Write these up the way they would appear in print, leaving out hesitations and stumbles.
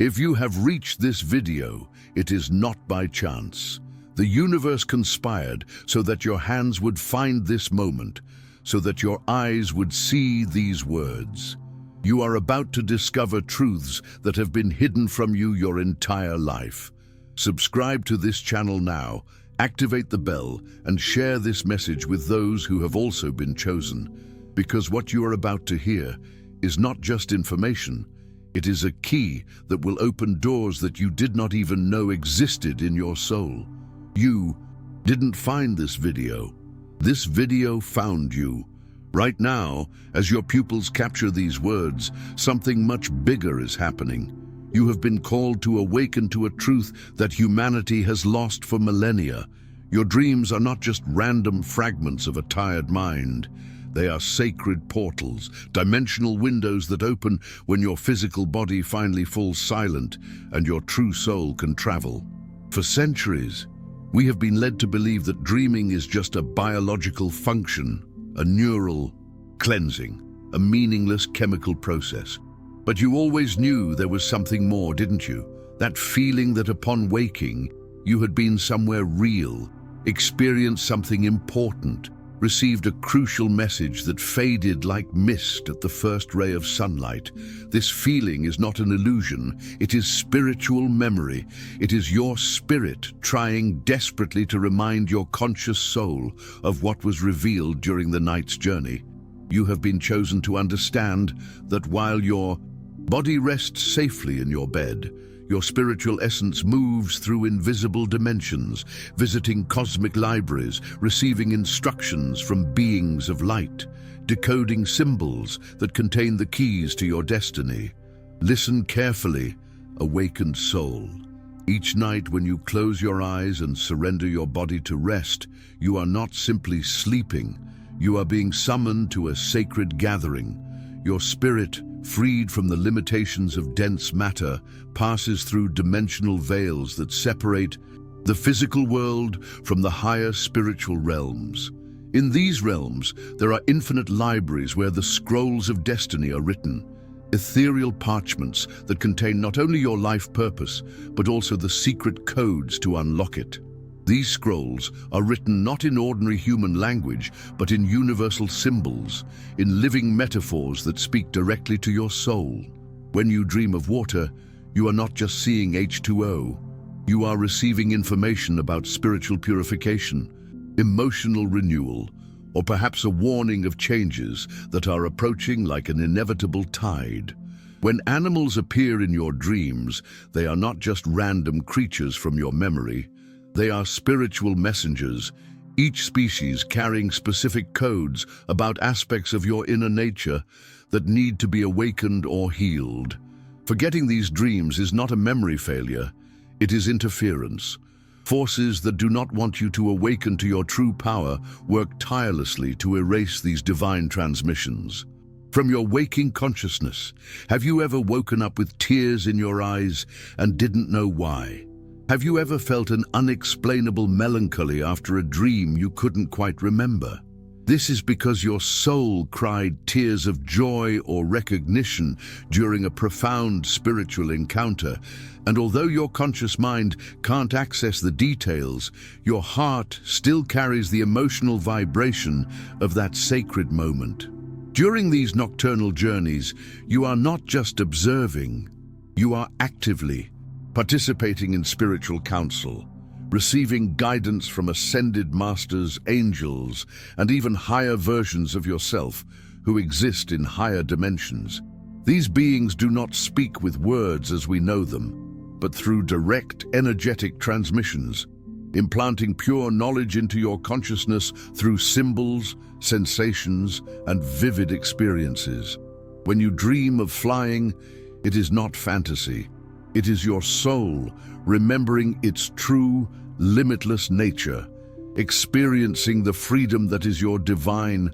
If you have reached this video, it is not by chance. The universe conspired so that your hands would find this moment, so that your eyes would see these words. You are about to discover truths that have been hidden from you your entire life. Subscribe to this channel now, activate the bell, and share this message with those who have also been chosen. Because what you are about to hear is not just information, it is a key that will open doors that you did not even know existed in your soul. You didn't find this video. This video found you. Right now, as your pupils capture these words, something much bigger is happening. You have been called to awaken to a truth that humanity has lost for millennia. Your dreams are not just random fragments of a tired mind. They are sacred portals, dimensional windows that open when your physical body finally falls silent and your true soul can travel. For centuries, we have been led to believe that dreaming is just a biological function, a neural cleansing, a meaningless chemical process. But you always knew there was something more, didn't you? That feeling that upon waking, you had been somewhere real, experienced something important, received a crucial message that faded like mist at the first ray of sunlight. This feeling is not an illusion, it is spiritual memory. It is your spirit trying desperately to remind your conscious soul of what was revealed during the night's journey. You have been chosen to understand that while your body rests safely in your bed, your spiritual essence moves through invisible dimensions, visiting cosmic libraries, receiving instructions from beings of light, decoding symbols that contain the keys to your destiny. Listen carefully, awakened soul. Each night when you close your eyes and surrender your body to rest, you are not simply sleeping, you are being summoned to a sacred gathering. Your spirit, freed from the limitations of dense matter, passes through dimensional veils that separate the physical world from the higher spiritual realms. In these realms, there are infinite libraries where the scrolls of destiny are written, ethereal parchments that contain not only your life purpose, but also the secret codes to unlock it. These scrolls are written not in ordinary human language, but in universal symbols, in living metaphors that speak directly to your soul. When you dream of water, you are not just seeing H2O. You are receiving information about spiritual purification, emotional renewal, or perhaps a warning of changes that are approaching like an inevitable tide. When animals appear in your dreams, they are not just random creatures from your memory. They are spiritual messengers, each species carrying specific codes about aspects of your inner nature that need to be awakened or healed. Forgetting these dreams is not a memory failure, it is interference. Forces that do not want you to awaken to your true power work tirelessly to erase these divine transmissions. From your waking consciousness, have you ever woken up with tears in your eyes and didn't know why? Have you ever felt an unexplainable melancholy after a dream you couldn't quite remember? This is because your soul cried tears of joy or recognition during a profound spiritual encounter, and although your conscious mind can't access the details, your heart still carries the emotional vibration of that sacred moment. During these nocturnal journeys, you are not just observing, you are actively participating in spiritual counsel, receiving guidance from ascended masters, angels, and even higher versions of yourself who exist in higher dimensions. These beings do not speak with words as we know them, but through direct energetic transmissions, implanting pure knowledge into your consciousness through symbols, sensations, and vivid experiences. When you dream of flying, it is not fantasy. It is your soul remembering its true, limitless nature, experiencing the freedom that is your divine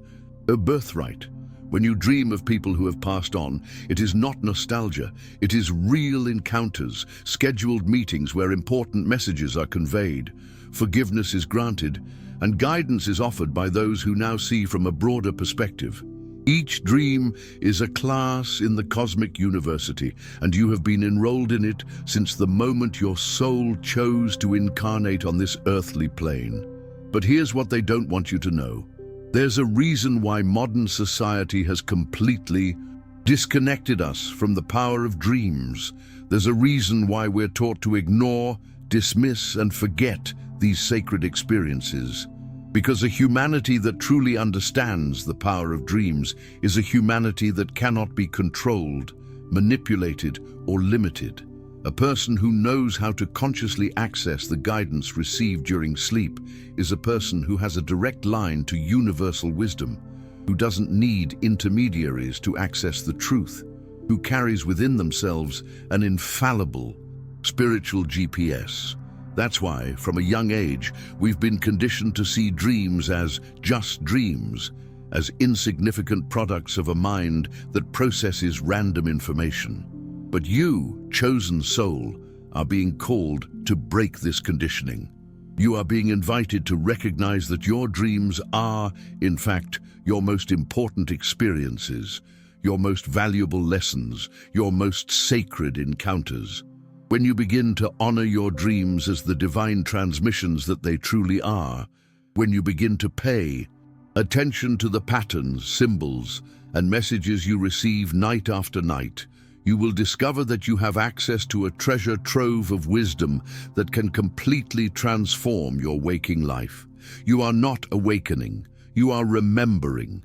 birthright. When you dream of people who have passed on, it is not nostalgia, it is real encounters, scheduled meetings where important messages are conveyed, forgiveness is granted, and guidance is offered by those who now see from a broader perspective. Each dream is a class in the cosmic university, and you have been enrolled in it since the moment your soul chose to incarnate on this earthly plane. But here's what they don't want you to know. There's a reason why modern society has completely disconnected us from the power of dreams. There's a reason why we're taught to ignore, dismiss, and forget these sacred experiences. Because a humanity that truly understands the power of dreams is a humanity that cannot be controlled, manipulated, or limited. A person who knows how to consciously access the guidance received during sleep is a person who has a direct line to universal wisdom, who doesn't need intermediaries to access the truth, who carries within themselves an infallible spiritual GPS. That's why, from a young age, we've been conditioned to see dreams as just dreams, as insignificant products of a mind that processes random information. But you, chosen soul, are being called to break this conditioning. You are being invited to recognize that your dreams are, in fact, your most important experiences, your most valuable lessons, your most sacred encounters. When you begin to honor your dreams as the divine transmissions that they truly are, when you begin to pay attention to the patterns, symbols, and messages you receive night after night, you will discover that you have access to a treasure trove of wisdom that can completely transform your waking life. You are not awakening, you are remembering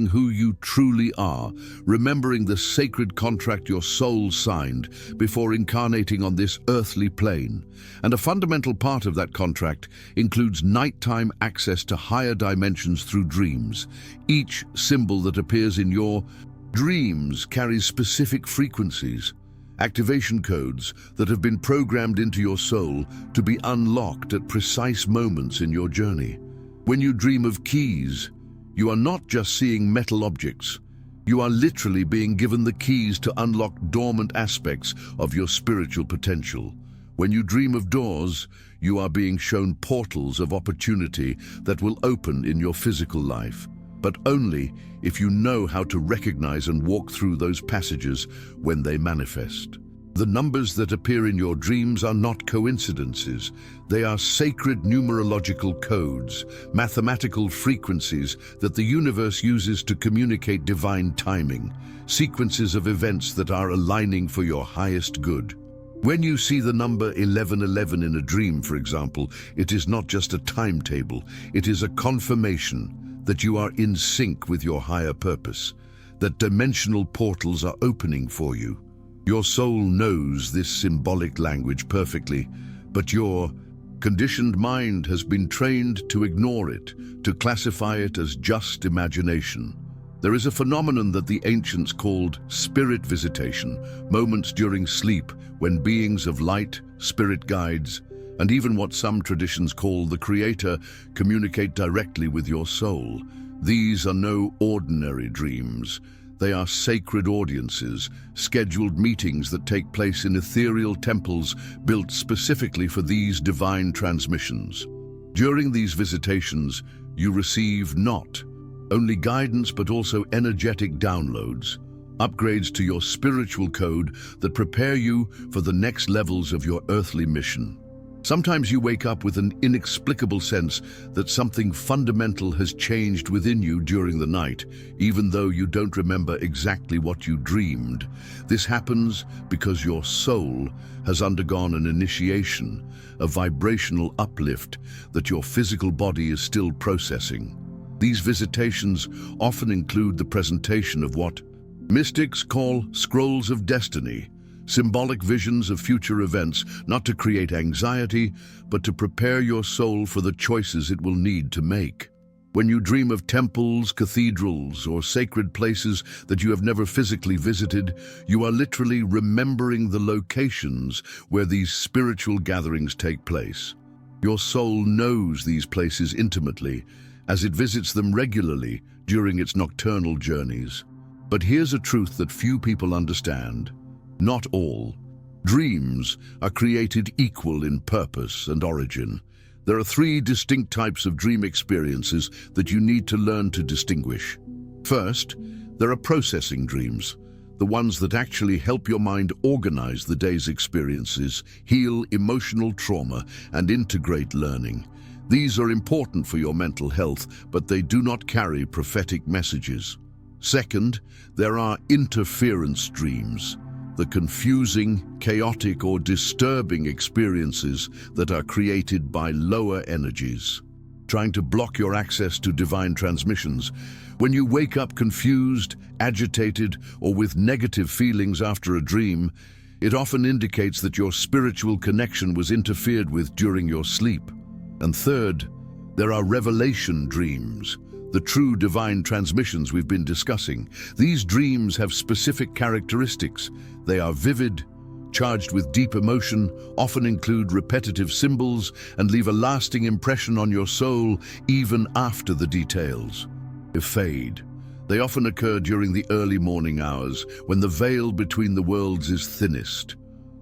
who you truly are, remembering the sacred contract your soul signed before incarnating on this earthly plane. And a fundamental part of that contract includes nighttime access to higher dimensions through dreams. Each symbol that appears in your dreams carries specific frequencies, activation codes that have been programmed into your soul to be unlocked at precise moments in your journey. When you dream of keys, you are not just seeing metal objects. You are literally being given the keys to unlock dormant aspects of your spiritual potential. When you dream of doors, you are being shown portals of opportunity that will open in your physical life, but only if you know how to recognize and walk through those passages when they manifest. The numbers that appear in your dreams are not coincidences. They are sacred numerological codes, mathematical frequencies that the universe uses to communicate divine timing, sequences of events that are aligning for your highest good. When you see the number 1111 in a dream, for example, it is not just a timetable, it is a confirmation that you are in sync with your higher purpose, that dimensional portals are opening for you. Your soul knows this symbolic language perfectly, but your conditioned mind has been trained to ignore it, to classify it as just imagination. There is a phenomenon that the ancients called spirit visitation, moments during sleep when beings of light, spirit guides, and even what some traditions call the Creator communicate directly with your soul. These are no ordinary dreams. They are sacred audiences, scheduled meetings that take place in ethereal temples built specifically for these divine transmissions. During these visitations, you receive not only guidance but also energetic downloads, upgrades to your spiritual code that prepare you for the next levels of your earthly mission. Sometimes you wake up with an inexplicable sense that something fundamental has changed within you during the night, even though you don't remember exactly what you dreamed. This happens because your soul has undergone an initiation, a vibrational uplift that your physical body is still processing. These visitations often include the presentation of what mystics call scrolls of destiny, symbolic visions of future events, not to create anxiety, but to prepare your soul for the choices it will need to make. When you dream of temples, cathedrals, or sacred places that you have never physically visited, you are literally remembering the locations where these spiritual gatherings take place. Your soul knows these places intimately, as it visits them regularly during its nocturnal journeys. But here's a truth that few people understand. Not all dreams are created equal in purpose and origin. There are three distinct types of dream experiences that you need to learn to distinguish. First, there are processing dreams, the ones that actually help your mind organize the day's experiences, heal emotional trauma, and integrate learning. These are important for your mental health, but they do not carry prophetic messages. Second, there are interference dreams, the confusing, chaotic, or disturbing experiences that are created by lower energies, trying to block your access to divine transmissions. When you wake up confused, agitated, or with negative feelings after a dream, it often indicates that your spiritual connection was interfered with during your sleep. And third, there are revelation dreams, the true divine transmissions we've been discussing. These dreams have specific characteristics. They are vivid, charged with deep emotion, often include repetitive symbols, and leave a lasting impression on your soul even after the details fade. They often occur during the early morning hours, when the veil between the worlds is thinnest.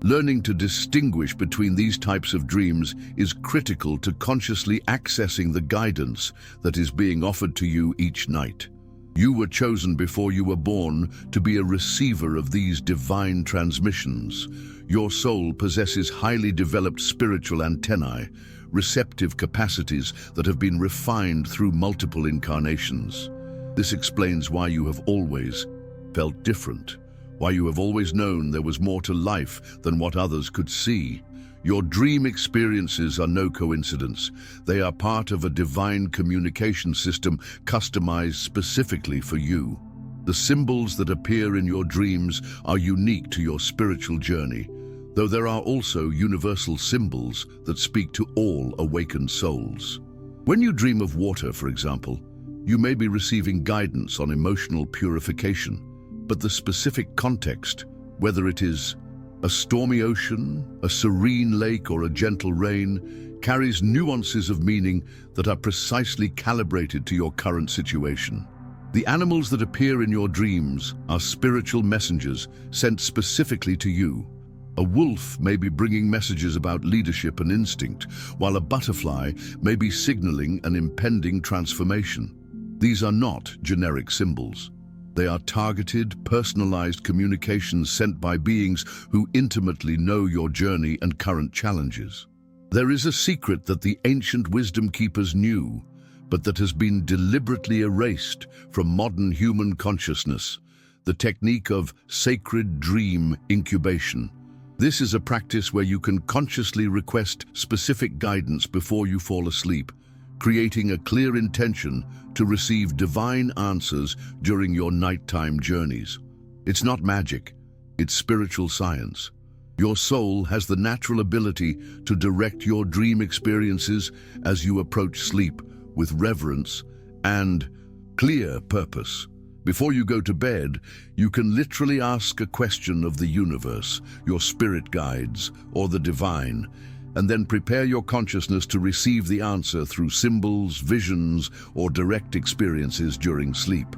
Learning to distinguish between these types of dreams is critical to consciously accessing the guidance that is being offered to you each night. You were chosen before you were born to be a receiver of these divine transmissions. Your soul possesses highly developed spiritual antennae, receptive capacities that have been refined through multiple incarnations. This explains why you have always felt different, why you have always known there was more to life than what others could see. Your dream experiences are no coincidence. They are part of a divine communication system customized specifically for you. The symbols that appear in your dreams are unique to your spiritual journey, though there are also universal symbols that speak to all awakened souls. When you dream of water, for example, you may be receiving guidance on emotional purification, but the specific context, whether it is a stormy ocean, a serene lake, or a gentle rain, carries nuances of meaning that are precisely calibrated to your current situation. The animals that appear in your dreams are spiritual messengers sent specifically to you. A wolf may be bringing messages about leadership and instinct, while a butterfly may be signaling an impending transformation. These are not generic symbols. They are targeted, personalized communications sent by beings who intimately know your journey and current challenges. There is a secret that the ancient wisdom keepers knew, but that has been deliberately erased from modern human consciousness: the technique of sacred dream incubation. This is a practice where you can consciously request specific guidance before you fall asleep, creating a clear intention to receive divine answers during your nighttime journeys. It's not magic, it's spiritual science. Your soul has the natural ability to direct your dream experiences as you approach sleep with reverence and clear purpose. Before you go to bed, you can literally ask a question of the universe, your spirit guides, or the divine, and then prepare your consciousness to receive the answer through symbols, visions, or direct experiences during sleep.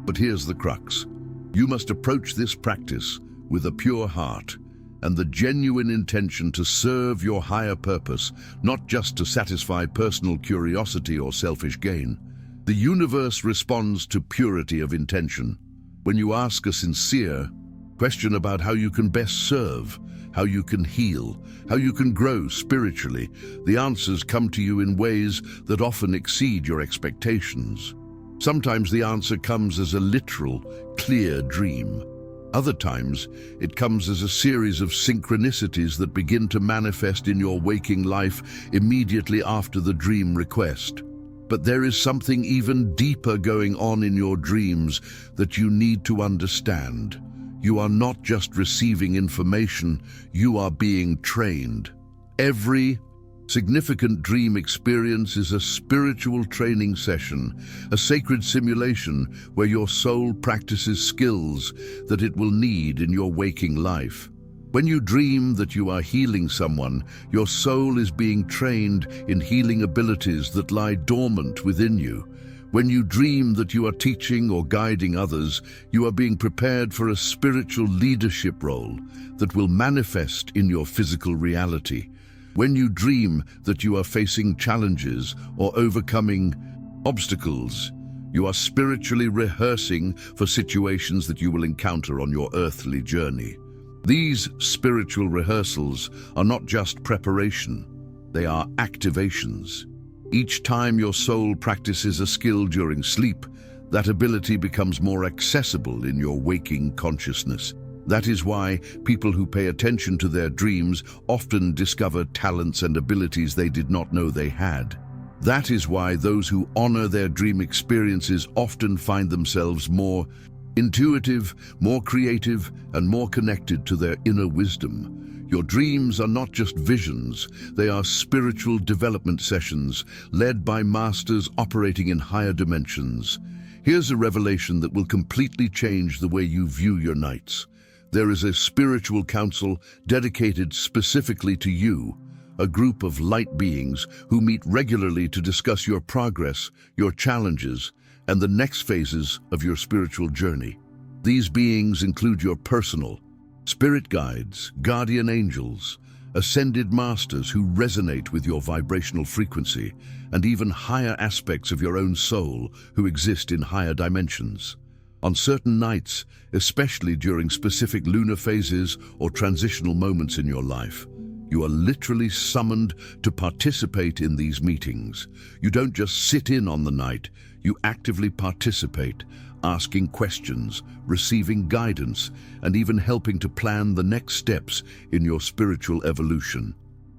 But here's the crux. You must approach this practice with a pure heart and the genuine intention to serve your higher purpose, not just to satisfy personal curiosity or selfish gain. The universe responds to purity of intention. When you ask a sincere question about how you can best serve, how you can heal, how you can grow spiritually, the answers come to you in ways that often exceed your expectations. Sometimes the answer comes as a literal, clear dream. Other times, it comes as a series of synchronicities that begin to manifest in your waking life immediately after the dream request. But there is something even deeper going on in your dreams that you need to understand. You are not just receiving information, you are being trained. Every significant dream experience is a spiritual training session, a sacred simulation where your soul practices skills that it will need in your waking life. When you dream that you are healing someone, your soul is being trained in healing abilities that lie dormant within you. When you dream that you are teaching or guiding others, you are being prepared for a spiritual leadership role that will manifest in your physical reality. When you dream that you are facing challenges or overcoming obstacles, You are spiritually rehearsing for situations that you will encounter on your earthly journey. These spiritual rehearsals are not just preparation, they are activations. Each time your soul practices a skill during sleep, that ability becomes more accessible in your waking consciousness. That is why people who pay attention to their dreams often discover talents and abilities they did not know they had. That is why those who honor their dream experiences often find themselves more intuitive, more creative, and more connected to their inner wisdom. Your dreams are not just visions, they are spiritual development sessions led by masters operating in higher dimensions. Here's a revelation that will completely change the way you view your nights. There is a spiritual council dedicated specifically to you, a group of light beings who meet regularly to discuss your progress, your challenges, and the next phases of your spiritual journey. These beings include your personal spirit guides, guardian angels, ascended masters who resonate with your vibrational frequency, and even higher aspects of your own soul who exist in higher dimensions. On certain nights, especially during specific lunar phases or transitional moments in your life, you are literally summoned to participate in these meetings. You don't just sit in on the night, you actively participate, asking questions, receiving guidance, and even helping to plan the next steps in your spiritual evolution.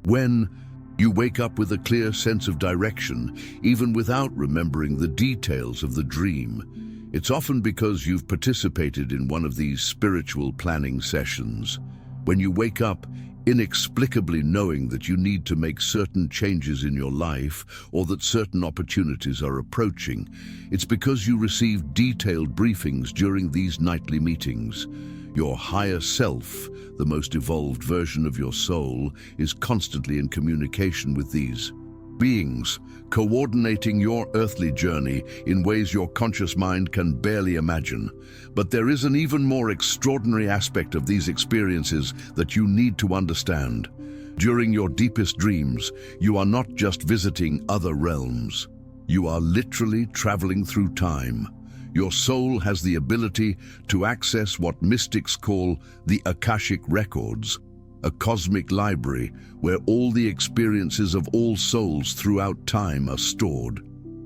When you wake up with a clear sense of direction, even without remembering the details of the dream, it's often because you've participated in one of these spiritual planning sessions. When you wake up, inexplicably knowing that you need to make certain changes in your life or that certain opportunities are approaching, it's because you received detailed briefings during these nightly meetings. Your higher self, the most evolved version of your soul, is constantly in communication with these beings, coordinating your earthly journey in ways your conscious mind can barely imagine. But there is an even more extraordinary aspect of these experiences that you need to understand. During your deepest dreams, you are not just visiting other realms. You are literally traveling through time. Your soul has the ability to access what mystics call the Akashic Records, a cosmic library where all the experiences of all souls throughout time are stored.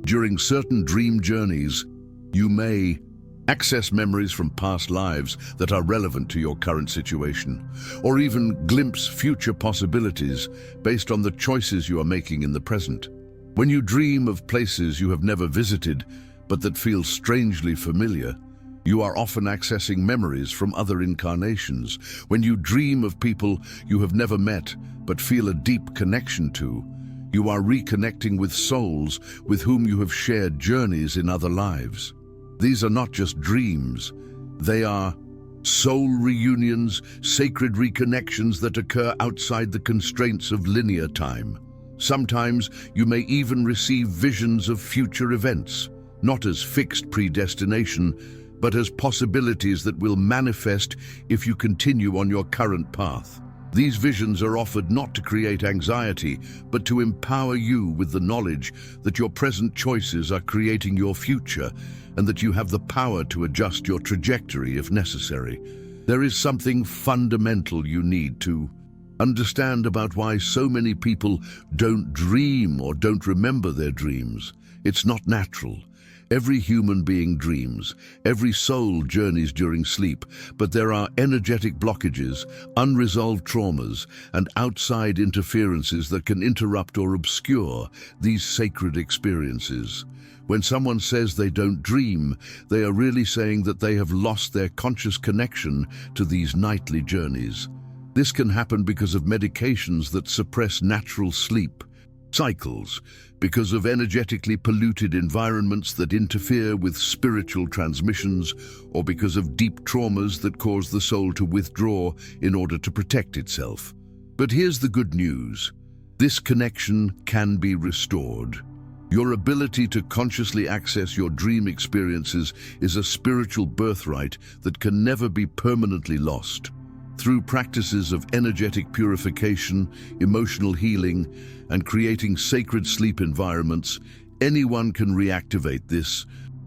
During certain dream journeys, you may access memories from past lives that are relevant to your current situation, or even glimpse future possibilities based on the choices you are making in the present. When you dream of places you have never visited, but that feel strangely familiar, you are often accessing memories from other incarnations. When you dream of people you have never met but feel a deep connection to, you are reconnecting with souls with whom you have shared journeys in other lives. These are not just dreams, they are soul reunions, sacred reconnections that occur outside the constraints of linear time. Sometimes you may even receive visions of future events, not as fixed predestination, but as possibilities that will manifest if you continue on your current path. These visions are offered not to create anxiety, but to empower you with the knowledge that your present choices are creating your future and that you have the power to adjust your trajectory if necessary. There is something fundamental you need to understand about why so many people don't dream or don't remember their dreams. It's not natural. Every human being dreams, every soul journeys during sleep, but there are energetic blockages, unresolved traumas, and outside interferences that can interrupt or obscure these sacred experiences. When someone says they don't dream, they are really saying that they have lost their conscious connection to these nightly journeys. This can happen because of medications that suppress natural sleep cycles, because of energetically polluted environments that interfere with spiritual transmissions, or because of deep traumas that cause the soul to withdraw in order to protect itself. But here's the good news. This connection can be restored. Your ability to consciously access your dream experiences is a spiritual birthright that can never be permanently lost. Through practices of energetic purification, emotional healing, and creating sacred sleep environments, anyone can reactivate this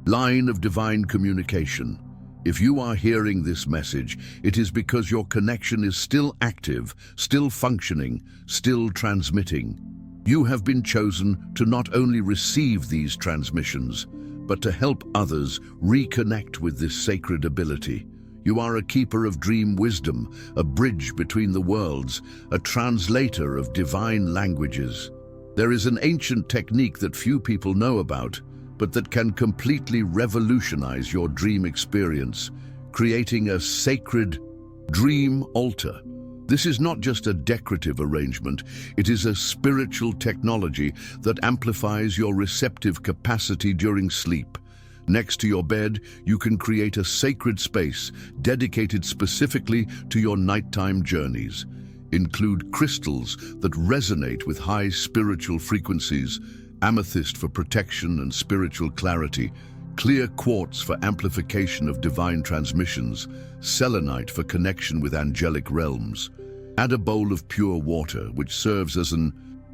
Line of divine communication. If you are hearing this message, it is because your connection is still active, still functioning, still transmitting. You have been chosen to not only receive these transmissions, but to help others reconnect with this sacred ability. You are a keeper of dream wisdom, a bridge between the worlds, a translator of divine languages. There is an ancient technique that few people know about, but that can completely revolutionize your dream experience, creating a sacred dream altar. This is not just a decorative arrangement, it is a spiritual technology that amplifies your receptive capacity during sleep. Next to your bed, you can create a sacred space dedicated specifically to your nighttime journeys. Include crystals that resonate with high spiritual frequencies, amethyst for protection and spiritual clarity, clear quartz for amplification of divine transmissions, selenite for connection with angelic realms. Add a bowl of pure water, which serves as an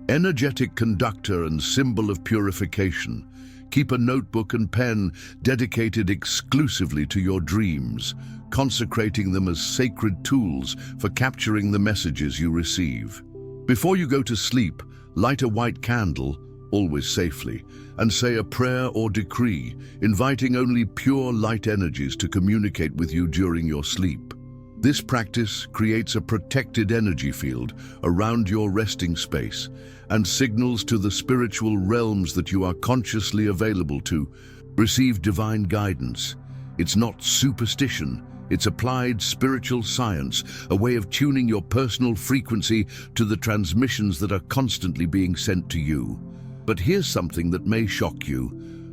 energetic conductor and symbol of purification. Keep a notebook and pen dedicated exclusively to your dreams, consecrating them as sacred tools for capturing the messages you receive. Before you go to sleep, light a white candle, always safely, and say a prayer or decree, inviting only pure light energies to communicate with you during your sleep. This practice creates a protected energy field around your resting space and signals to the spiritual realms that you are consciously available to receive divine guidance. It's not superstition, it's applied spiritual science, a way of tuning your personal frequency to the transmissions that are constantly being sent to you. But here's something that may shock you.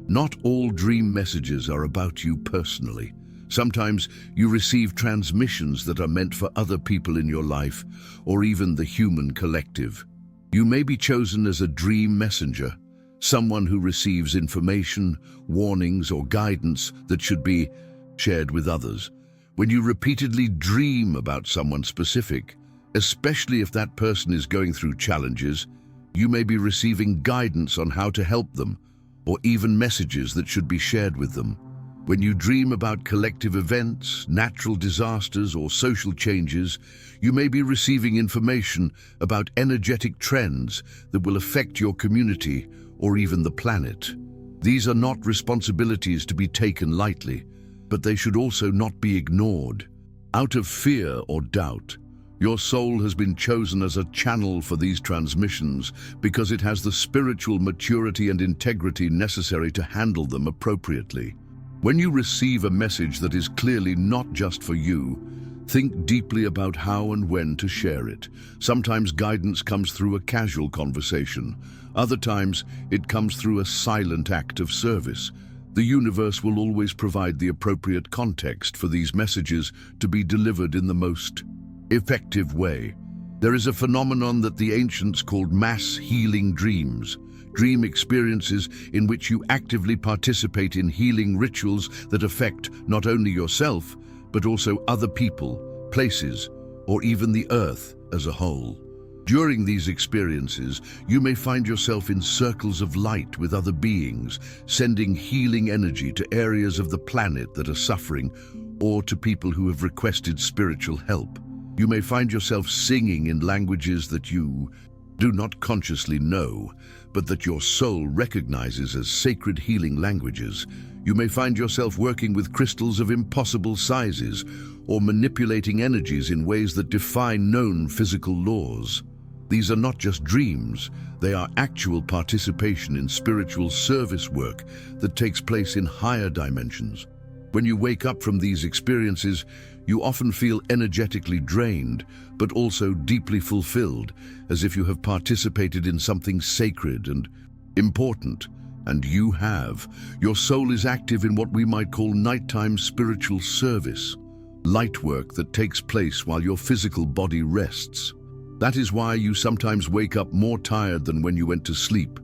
Not all dream messages are about you personally. Sometimes you receive transmissions that are meant for other people in your life, or even the human collective. You may be chosen as a dream messenger, someone who receives information, warnings, or guidance that should be shared with others. When you repeatedly dream about someone specific, especially if that person is going through challenges, you may be receiving guidance on how to help them, or even messages that should be shared with them. When you dream about collective events, natural disasters, or social changes, you may be receiving information about energetic trends that will affect your community or even the planet. These are not responsibilities to be taken lightly, but they should also not be ignored. Out of fear or doubt, your soul has been chosen as a channel for these transmissions because it has the spiritual maturity and integrity necessary to handle them appropriately. When you receive a message that is clearly not just for you, think deeply about how and when to share it. Sometimes guidance comes through a casual conversation. Other times, it comes through a silent act of service. The universe will always provide the appropriate context for these messages to be delivered in the most effective way. There is a phenomenon that the ancients called mass healing dreams. Dream experiences in which you actively participate in healing rituals that affect not only yourself, but also other people, places, or even the earth as a whole. During these experiences, you may find yourself in circles of light with other beings, sending healing energy to areas of the planet that are suffering, or to people who have requested spiritual help. You may find yourself singing in languages that you do not consciously know, but that your soul recognizes as sacred healing languages. You may find yourself working with crystals of impossible sizes, or manipulating energies in ways that defy known physical laws. These are not just dreams, they are actual participation in spiritual service work that takes place in higher dimensions. When you wake up from these experiences, you often feel energetically drained, but also deeply fulfilled, as if you have participated in something sacred and important. And you have. Your soul is active in what we might call nighttime spiritual service, light work that takes place while your physical body rests. That is why you sometimes wake up more tired than when you went to sleep,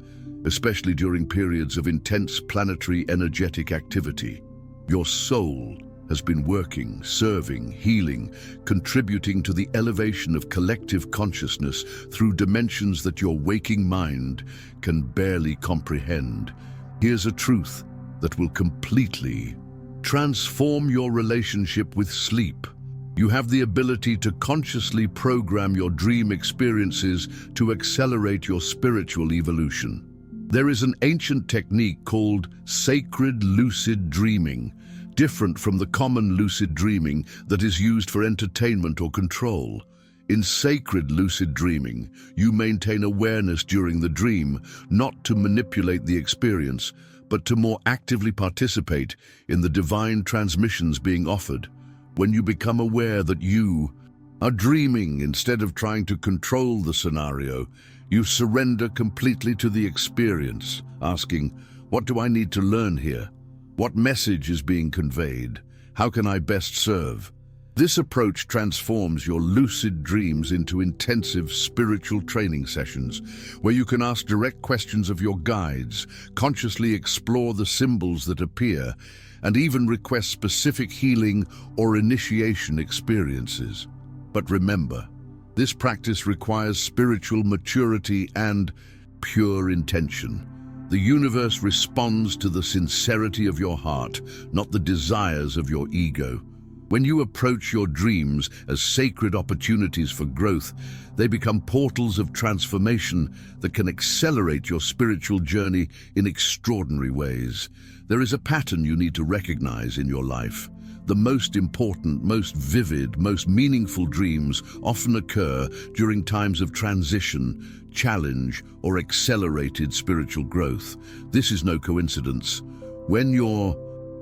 especially during periods of intense planetary energetic activity. Your soul has been working, serving, healing, contributing to the elevation of collective consciousness through dimensions that your waking mind can barely comprehend. Here's a truth. that will completely transform your relationship with sleep. You have the ability to consciously program your dream experiences to accelerate your spiritual evolution. There is an ancient technique called sacred lucid dreaming, different from the common lucid dreaming that is used for entertainment or control. In sacred lucid dreaming, you maintain awareness during the dream, not to manipulate the experience, but to more actively participate in the divine transmissions being offered. When you become aware that you are dreaming instead of trying to control the scenario, you surrender completely to the experience, asking, "What do I need to learn here? What message is being conveyed? How can I best serve?" This approach transforms your lucid dreams into intensive spiritual training sessions, where you can ask direct questions of your guides, consciously explore the symbols that appear, and even request specific healing or initiation experiences. But remember, this practice requires spiritual maturity and pure intention. The universe responds to the sincerity of your heart, not the desires of your ego. When you approach your dreams as sacred opportunities for growth, they become portals of transformation that can accelerate your spiritual journey in extraordinary ways. There is a pattern you need to recognize in your life. The most important, most vivid, most meaningful dreams often occur during times of transition, challenge, or accelerated spiritual growth. This is no coincidence. When your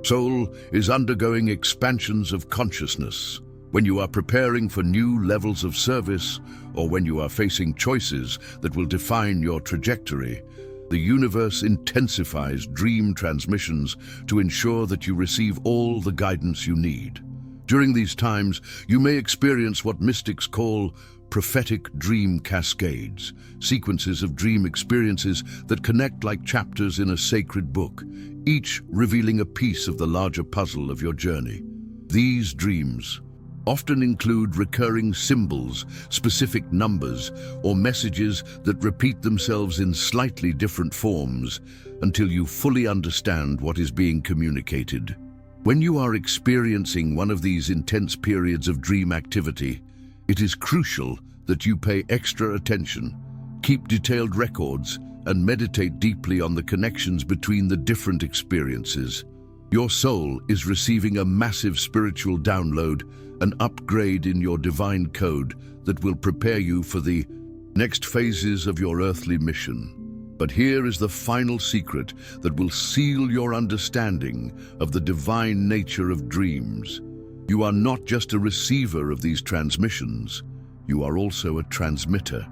soul is undergoing expansions of consciousness, when you are preparing for new levels of service, or when you are facing choices that will define your trajectory, the universe intensifies dream transmissions to ensure that you receive all the guidance you need. During these times, you may experience what mystics call prophetic dream cascades, sequences of dream experiences that connect like chapters in a sacred book, each revealing a piece of the larger puzzle of your journey. These dreams often include recurring symbols, specific numbers, or messages that repeat themselves in slightly different forms until you fully understand what is being communicated. When you are experiencing one of these intense periods of dream activity, it is crucial that you pay extra attention, keep detailed records, and meditate deeply on the connections between the different experiences. Your soul is receiving a massive spiritual download, an upgrade in your divine code that will prepare you for the next phases of your earthly mission. But here is the final secret that will seal your understanding of the divine nature of dreams. You are not just a receiver of these transmissions, you are also a transmitter.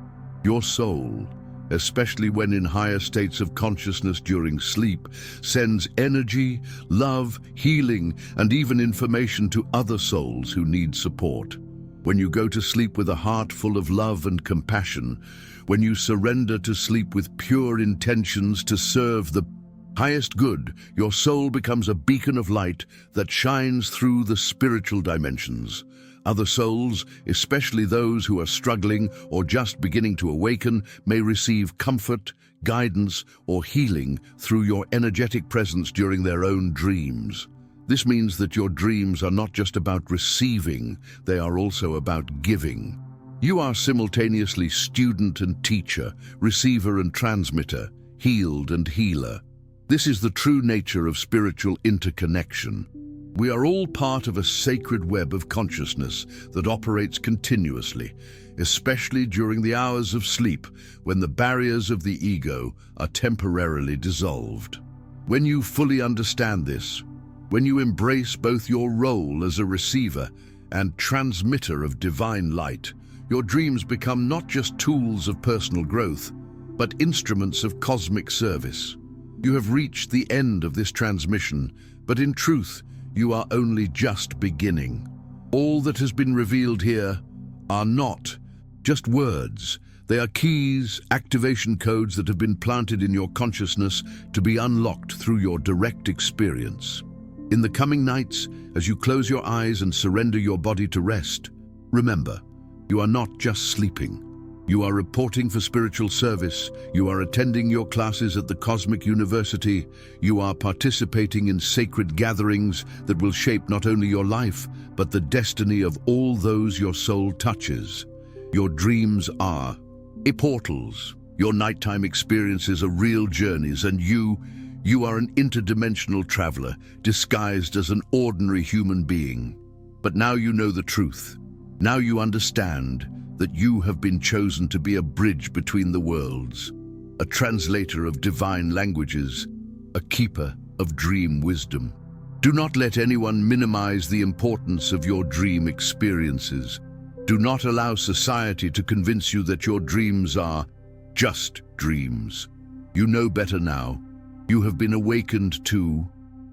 Your soul, especially when in higher states of consciousness during sleep, sends energy, love, healing, and even information to other souls who need support. When you go to sleep with a heart full of love and compassion, when you surrender to sleep with pure intentions to serve the highest good, your soul becomes a beacon of light that shines through the spiritual dimensions. Other souls, especially those who are struggling or just beginning to awaken, may receive comfort, guidance, or healing through your energetic presence during their own dreams. This means that your dreams are not just about receiving, they are also about giving. You are simultaneously student and teacher, receiver and transmitter, healed and healer. This is the true nature of spiritual interconnection. We are all part of a sacred web of consciousness that operates continuously, especially during the hours of sleep when the barriers of the ego are temporarily dissolved. When you fully understand this, when you embrace both your role as a receiver and transmitter of divine light, your dreams become not just tools of personal growth, but instruments of cosmic service. You have reached the end of this transmission, but in truth, you are only just beginning. All that has been revealed here are not just words. They are keys, activation codes that have been planted in your consciousness to be unlocked through your direct experience. In the coming nights, as you close your eyes and surrender your body to rest, remember, you are not just sleeping. You are reporting for spiritual service. You are attending your classes at the Cosmic University. You are participating in sacred gatherings that will shape not only your life, but the destiny of all those your soul touches. Your dreams are portals. Your nighttime experiences are real journeys, and you are an interdimensional traveler, disguised as an ordinary human being. But now you know the truth. Now you understand that you have been chosen to be a bridge between the worlds, a translator of divine languages, a keeper of dream wisdom. Do not let anyone minimize the importance of your dream experiences. Do not allow society to convince you that your dreams are just dreams. You know better now. You have been awakened to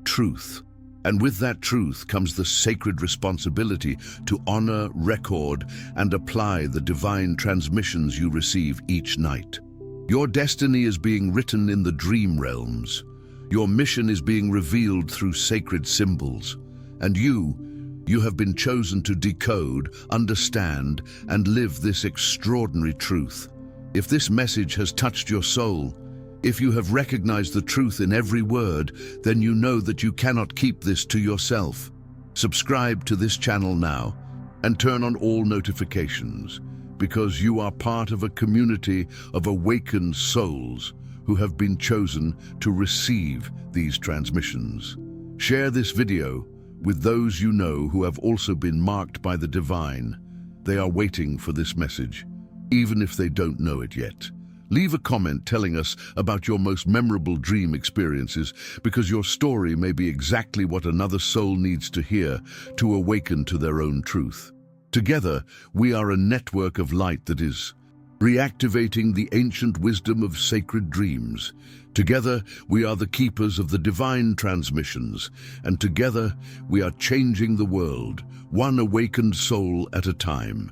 truth. And with that truth comes the sacred responsibility to honor, record, and apply the divine transmissions you receive each night. Your destiny is being written in the dream realms. Your mission is being revealed through sacred symbols. And you have been chosen to decode, understand, and live this extraordinary truth. If this message has touched your soul, if you have recognized the truth in every word, then you know that you cannot keep this to yourself. Subscribe to this channel now and turn on all notifications, because you are part of a community of awakened souls who have been chosen to receive these transmissions. Share this video with those you know who have also been marked by the divine. They are waiting for this message, even if they don't know it yet. Leave a comment telling us about your most memorable dream experiences, because your story may be exactly what another soul needs to hear to awaken to their own truth. Together, we are a network of light that is reactivating the ancient wisdom of sacred dreams. Together, we are the keepers of the divine transmissions, and together, we are changing the world, one awakened soul at a time.